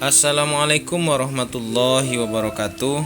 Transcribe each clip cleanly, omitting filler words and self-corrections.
Assalamualaikum warahmatullahi wabarakatuh.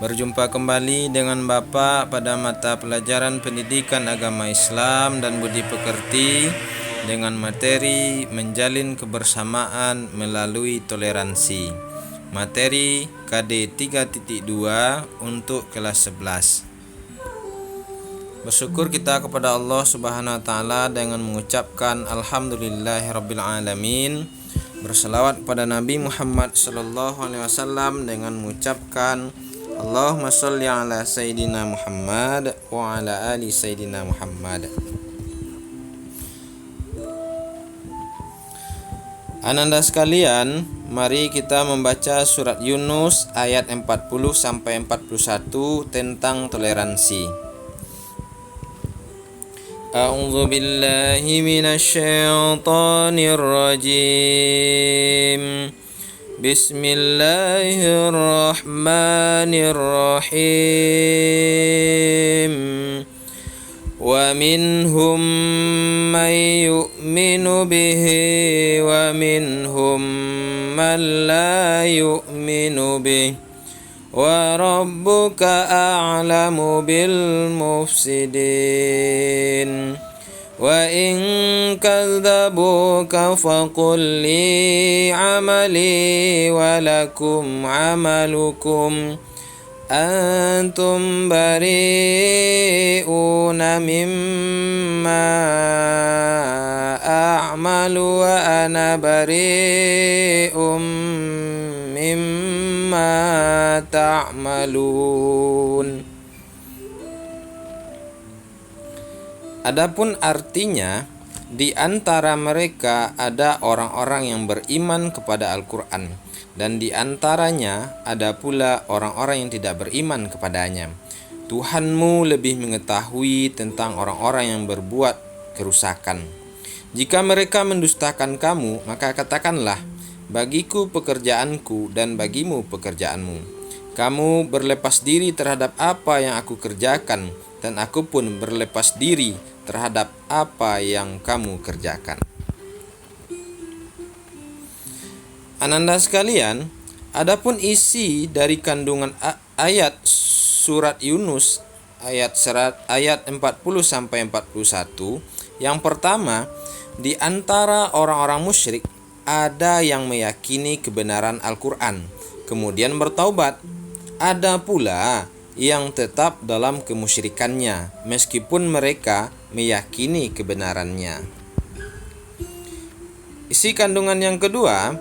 Berjumpa kembali dengan Bapak pada mata pelajaran Pendidikan Agama Islam dan Budi Pekerti dengan materi Menjalin Kebersamaan Melalui Toleransi. Materi KD 3.2 untuk kelas 11. Bersyukur kita kepada Allah Subhanahu wa taala dengan mengucapkan alhamdulillahirabbil alamin. Berselawat kepada Nabi Muhammad sallallahu alaihi wasallam dengan mengucapkan Allahumma sholli ala sayyidina Muhammad wa ala ali sayyidina Muhammad. Ananda sekalian, mari kita membaca surat Yunus ayat 40 sampai 41 tentang toleransi. A'udzu billahi minasy syaithanir rajim. Bismillahirrahmanirrahim. Wa minhum man yu'minu bihi wa minhum man la yu'minu bihi. Wa rabbuka a'lamu bil mufsidin. Wa in kadzabuka faqul li amali wa lakum amalukum antum bari'una mimma a'malu wa ana bari'um mimma ta'malun. Adapun artinya, di antara mereka ada orang-orang yang beriman kepada Al-Quran, dan di antaranya ada pula orang-orang yang tidak beriman kepadanya. Tuhanmu lebih mengetahui tentang orang-orang yang berbuat kerusakan. Jika mereka mendustakan kamu, maka katakanlah, bagiku pekerjaanku dan bagimu pekerjaanmu. Kamu berlepas diri terhadap apa yang aku kerjakan, dan aku pun berlepas diri terhadap apa yang kamu kerjakan. Ananda sekalian, adapun isi dari kandungan ayat surat Yunus ayat 40 sampai 41, yang pertama, di antara orang-orang musyrik ada yang meyakini kebenaran Al-Quran, kemudian bertaubat. Ada pula yang tetap dalam kemusyrikannya, meskipun mereka meyakini kebenarannya. Isi kandungan yang kedua,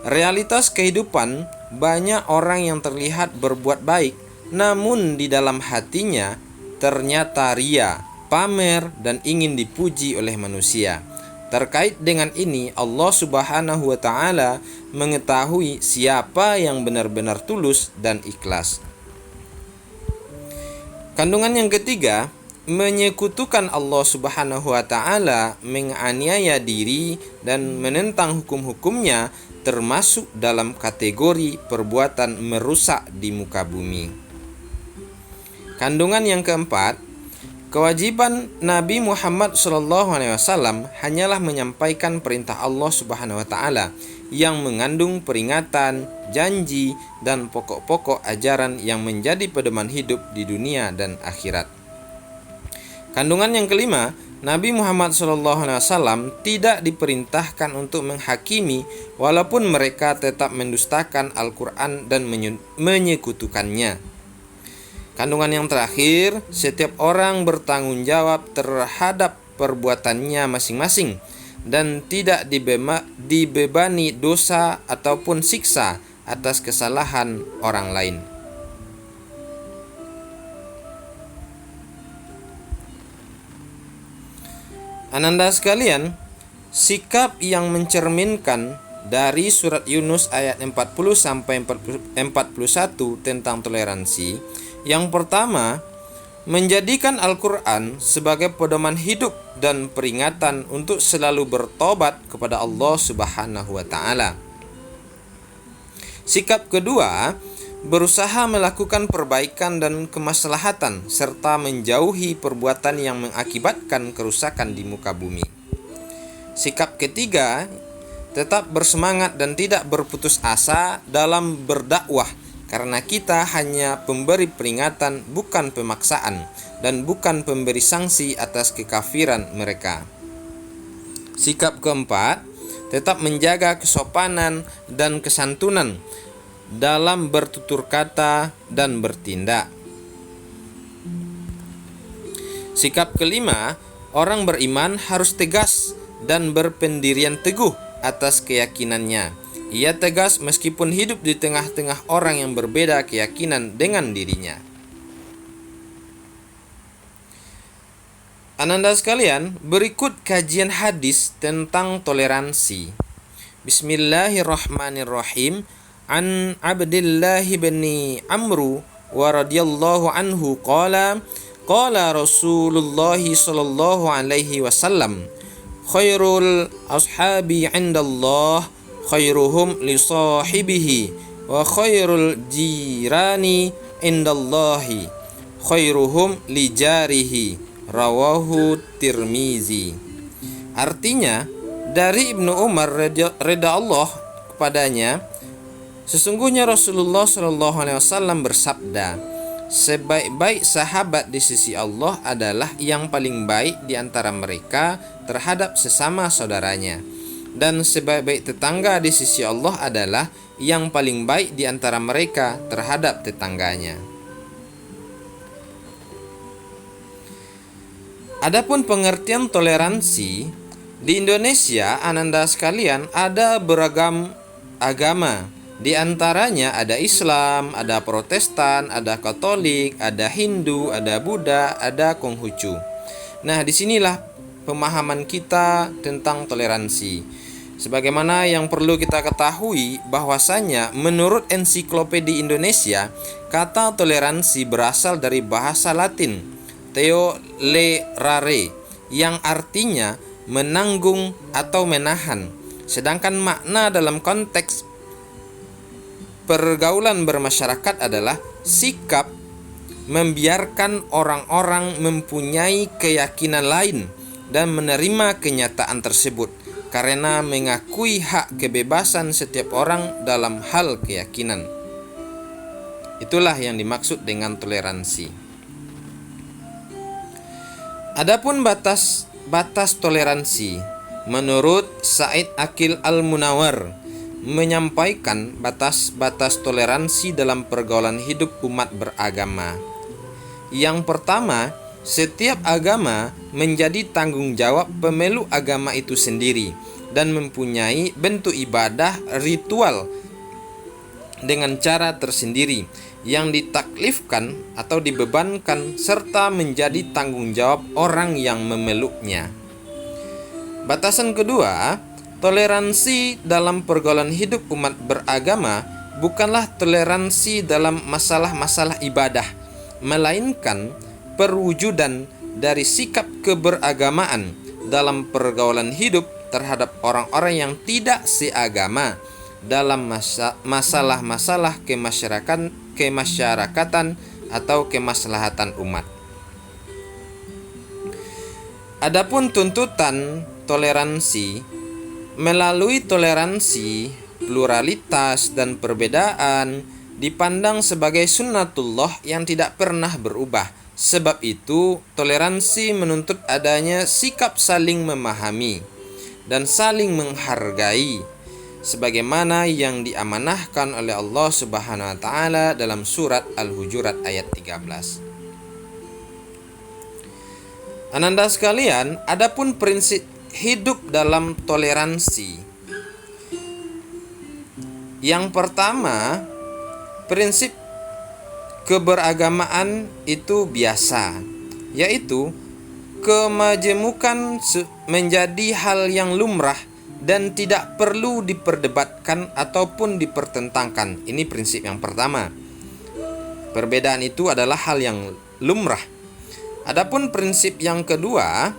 realitas kehidupan, banyak orang yang terlihat berbuat baik, namun di dalam hatinya ternyata ria, pamer, dan ingin dipuji oleh manusia. Terkait dengan ini, Allah Subhanahu wa taala mengetahui siapa yang benar-benar tulus dan ikhlas. Kandungan yang ketiga, menyekutukan Allah Subhanahu wa taala, menganiaya diri dan menentang hukum-hukumnya termasuk dalam kategori perbuatan merusak di muka bumi. Kandungan yang keempat, kewajiban Nabi Muhammad SAW hanyalah menyampaikan perintah Allah Subhanahu wa taala yang mengandung peringatan, janji, dan pokok-pokok ajaran yang menjadi pedoman hidup di dunia dan akhirat. Kandungan yang kelima, Nabi Muhammad SAW tidak diperintahkan untuk menghakimi walaupun mereka tetap mendustakan Al-Quran dan menyekutukannya. Kandungan yang terakhir, setiap orang bertanggung jawab terhadap perbuatannya masing-masing dan tidak dibebani dosa ataupun siksa atas kesalahan orang lain. Ananda sekalian, sikap yang mencerminkan dari surat Yunus ayat 40 sampai 41 tentang toleransi. Yang pertama, menjadikan Al-Quran sebagai pedoman hidup dan peringatan untuk selalu bertobat kepada Allah Subhanahu wa taala. Sikap kedua, berusaha melakukan perbaikan dan kemaslahatan serta menjauhi perbuatan yang mengakibatkan kerusakan di muka bumi. Sikap ketiga, tetap bersemangat dan tidak berputus asa dalam berdakwah, karena kita hanya pemberi peringatan, bukan pemaksaan, dan bukan pemberi sanksi atas kekafiran mereka. Sikap keempat, tetap menjaga kesopanan dan kesantunan dalam bertutur kata dan bertindak. Sikap kelima, orang beriman harus tegas dan berpendirian teguh atas keyakinannya. Ia tegas meskipun hidup di tengah-tengah orang yang berbeda keyakinan dengan dirinya. Ananda sekalian, berikut kajian hadis tentang toleransi. Bismillahirrahmanirrahim. An Abdillah bin Amru wa radhiyallahu anhu qala Rasulullah sallallahu alaihi wasallam, khairul ashabi 'indallah khairuhum li sahibihi wa khairul jirani indallahi khairuhum li jarihi, rawahu Tirmizi. Artinya, dari Ibnu Umar reda Allah kepadanya, sesungguhnya Rasulullah Shallallahu Alaihi Wasallam bersabda, sebaik-baik sahabat di sisi Allah adalah yang paling baik di antara mereka terhadap sesama saudaranya, dan sebaik-baik tetangga di sisi Allah adalah yang paling baik di antara mereka terhadap tetangganya. Adapun pengertian toleransi, di Indonesia, ananda sekalian, ada beragam agama. Di antaranya ada Islam, ada Protestan, ada Katolik, ada Hindu, ada Buddha, ada Konghucu. Nah, disinilah pemahaman kita tentang toleransi. Sebagaimana yang perlu kita ketahui bahwasanya menurut Ensiklopedia Indonesia, kata toleransi berasal dari bahasa Latin tolerare, yang artinya menanggung atau menahan. Sedangkan makna dalam konteks pergaulan bermasyarakat adalah sikap membiarkan orang-orang mempunyai keyakinan lain dan menerima kenyataan tersebut, karena mengakui hak kebebasan setiap orang dalam hal keyakinan. Itulah yang dimaksud dengan toleransi. Adapun batas toleransi, menurut Said Aqil Al-Munawwar menyampaikan batas-batas toleransi dalam pergaulan hidup umat beragama. Yang pertama, setiap agama menjadi tanggung jawab pemeluk agama itu sendiri dan mempunyai bentuk ibadah ritual dengan cara tersendiri yang ditaklifkan atau dibebankan serta menjadi tanggung jawab orang yang memeluknya. Batasan kedua, toleransi dalam pergaulan hidup umat beragama bukanlah toleransi dalam masalah-masalah ibadah, melainkan perwujudan dari sikap keberagamaan dalam pergaulan hidup terhadap orang-orang yang tidak seagama dalam masalah-masalah kemasyarakatan atau kemaslahatan umat. Adapun tuntutan toleransi, melalui toleransi, pluralitas, dan perbedaan dipandang sebagai sunnatullah yang tidak pernah berubah. Sebab itu, toleransi menuntut adanya sikap saling memahami dan saling menghargai, sebagaimana yang diamanahkan oleh Allah Subhanahu wa taala dalam surat Al-Hujurat ayat 13. Ananda sekalian, adapun prinsip hidup dalam toleransi. Yang pertama, prinsip keberagamaan itu biasa, yaitu kemajemukan menjadi hal yang lumrah dan tidak perlu diperdebatkan ataupun dipertentangkan. Ini prinsip yang pertama. Perbedaan itu adalah hal yang lumrah. Adapun prinsip yang kedua,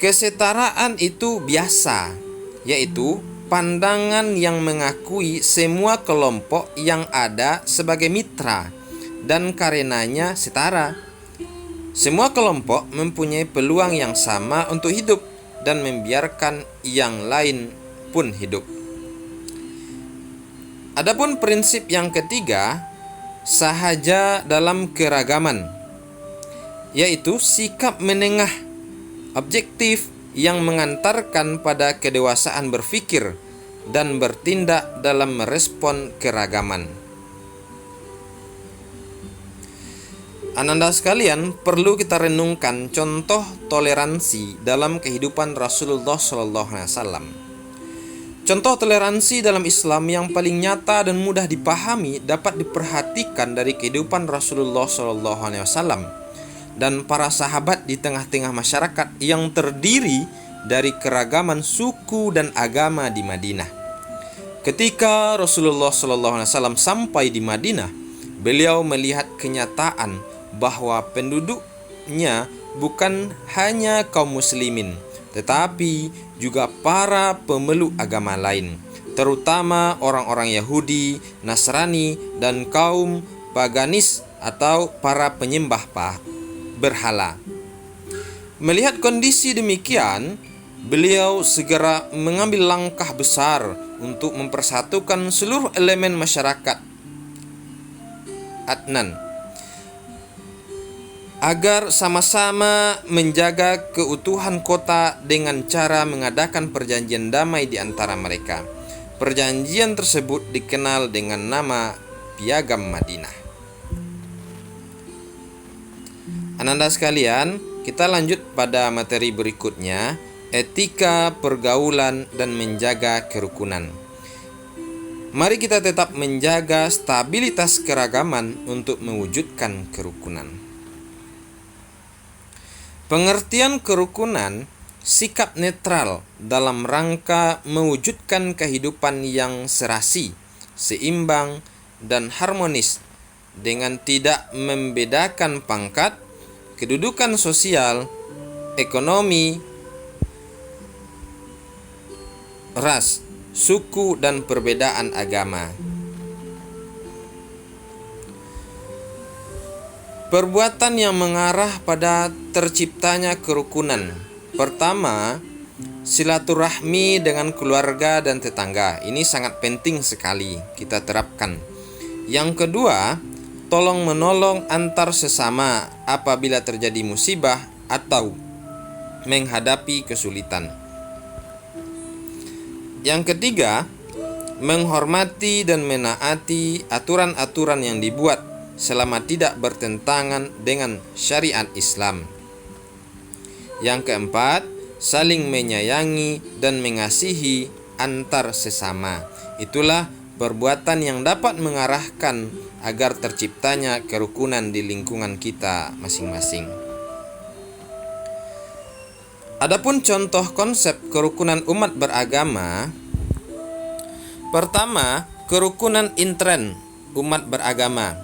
kesetaraan itu biasa, yaitu pandangan yang mengakui semua kelompok yang ada sebagai mitra dan karenanya setara. Semua kelompok mempunyai peluang yang sama untuk hidup dan membiarkan yang lain pun hidup. Adapun prinsip yang ketiga, sahaja dalam keragaman, yaitu sikap menengah objektif yang mengantarkan pada kedewasaan berpikir dan bertindak dalam merespon keragaman. Ananda sekalian, perlu kita renungkan contoh toleransi dalam kehidupan Rasulullah SAW. Contoh toleransi dalam Islam yang paling nyata dan mudah dipahami dapat diperhatikan dari kehidupan Rasulullah SAW dan para sahabat di tengah-tengah masyarakat yang terdiri dari keragaman suku dan agama di Madinah. Ketika Rasulullah SAW sampai di Madinah, beliau melihat kenyataan bahwa penduduknya bukan hanya kaum muslimin, tetapi juga para pemeluk agama lain, terutama orang-orang Yahudi, Nasrani, dan kaum paganis atau para penyembah berhala. Melihat kondisi demikian, beliau segera mengambil langkah besar untuk mempersatukan seluruh elemen masyarakat Adnan agar sama-sama menjaga keutuhan kota dengan cara mengadakan perjanjian damai di antara mereka. Perjanjian tersebut dikenal dengan nama Piagam Madinah. Ananda sekalian, kita lanjut pada materi berikutnya, etika pergaulan dan menjaga kerukunan. Mari kita tetap menjaga stabilitas keragaman untuk mewujudkan kerukunan. Pengertian kerukunan, sikap netral dalam rangka mewujudkan kehidupan yang serasi, seimbang, dan harmonis dengan tidak membedakan pangkat, kedudukan sosial, ekonomi, ras, suku, dan perbedaan agama. Perbuatan yang mengarah pada terciptanya kerukunan. Pertama, silaturahmi dengan keluarga dan tetangga. Ini sangat penting sekali kita terapkan. Yang kedua, tolong menolong antar sesama apabila terjadi musibah atau menghadapi kesulitan. Yang ketiga, menghormati dan menaati aturan-aturan yang dibuat selama tidak bertentangan dengan syariat Islam. Yang keempat, saling menyayangi dan mengasihi antar sesama. Itulah perbuatan yang dapat mengarahkan agar terciptanya kerukunan di lingkungan kita masing-masing. Adapun contoh konsep kerukunan umat beragama, pertama, kerukunan intern umat beragama,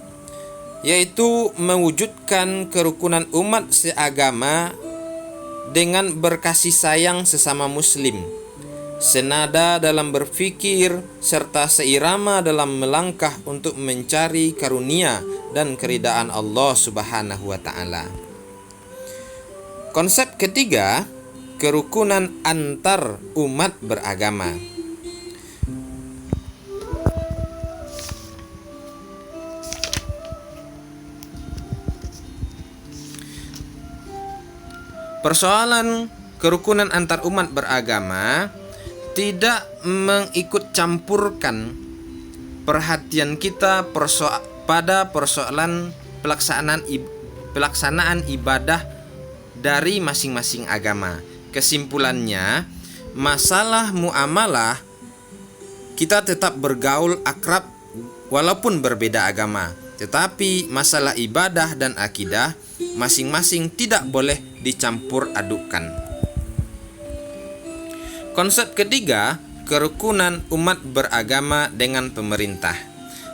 yaitu mewujudkan kerukunan umat seagama dengan berkasih sayang sesama muslim, senada dalam berpikir, serta seirama dalam melangkah untuk mencari karunia dan keridaan Allah Subhanahu wa Ta'ala. Konsep ketiga, kerukunan antar umat beragama. Persoalan kerukunan antar umat beragama tidak mengikut campurkan perhatian kita pada persoalan pelaksanaan ibadah dari masing-masing agama. Kesimpulannya, masalah muamalah kita tetap bergaul akrab walaupun berbeda agama, tetapi masalah ibadah dan akidah masing-masing tidak boleh dicampur adukkan. Konsep ketiga, kerukunan umat beragama dengan pemerintah.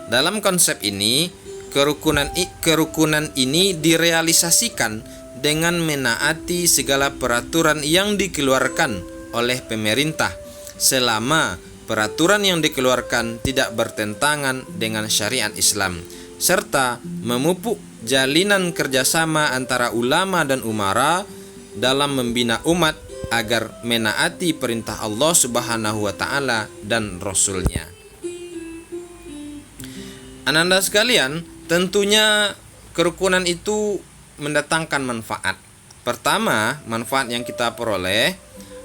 Dalam konsep ini, kerukunan ini direalisasikan dengan menaati segala peraturan yang dikeluarkan oleh pemerintah selama peraturan yang dikeluarkan tidak bertentangan dengan syariat Islam, serta memupuk jalinan kerjasama antara ulama dan umara dalam membina umat agar menaati perintah Allah Subhanahu wa taala dan Rasul-Nya. Ananda sekalian, tentunya kerukunan itu mendatangkan manfaat. Pertama, manfaat yang kita peroleh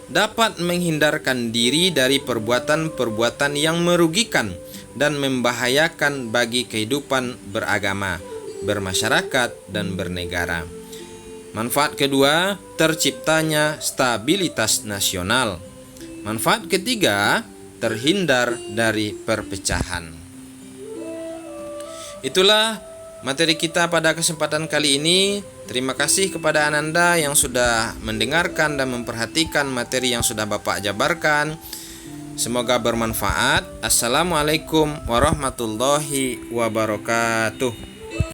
dapat menghindarkan diri dari perbuatan-perbuatan yang merugikan dan membahayakan bagi kehidupan beragama, bermasyarakat, dan bernegara. Manfaat kedua, terciptanya stabilitas nasional. Manfaat ketiga, terhindar dari perpecahan. Itulah materi kita pada kesempatan kali ini. Terima kasih kepada Ananda yang sudah mendengarkan dan memperhatikan materi yang sudah Bapak jabarkan. Semoga bermanfaat. Assalamualaikum warahmatullahi wabarakatuh.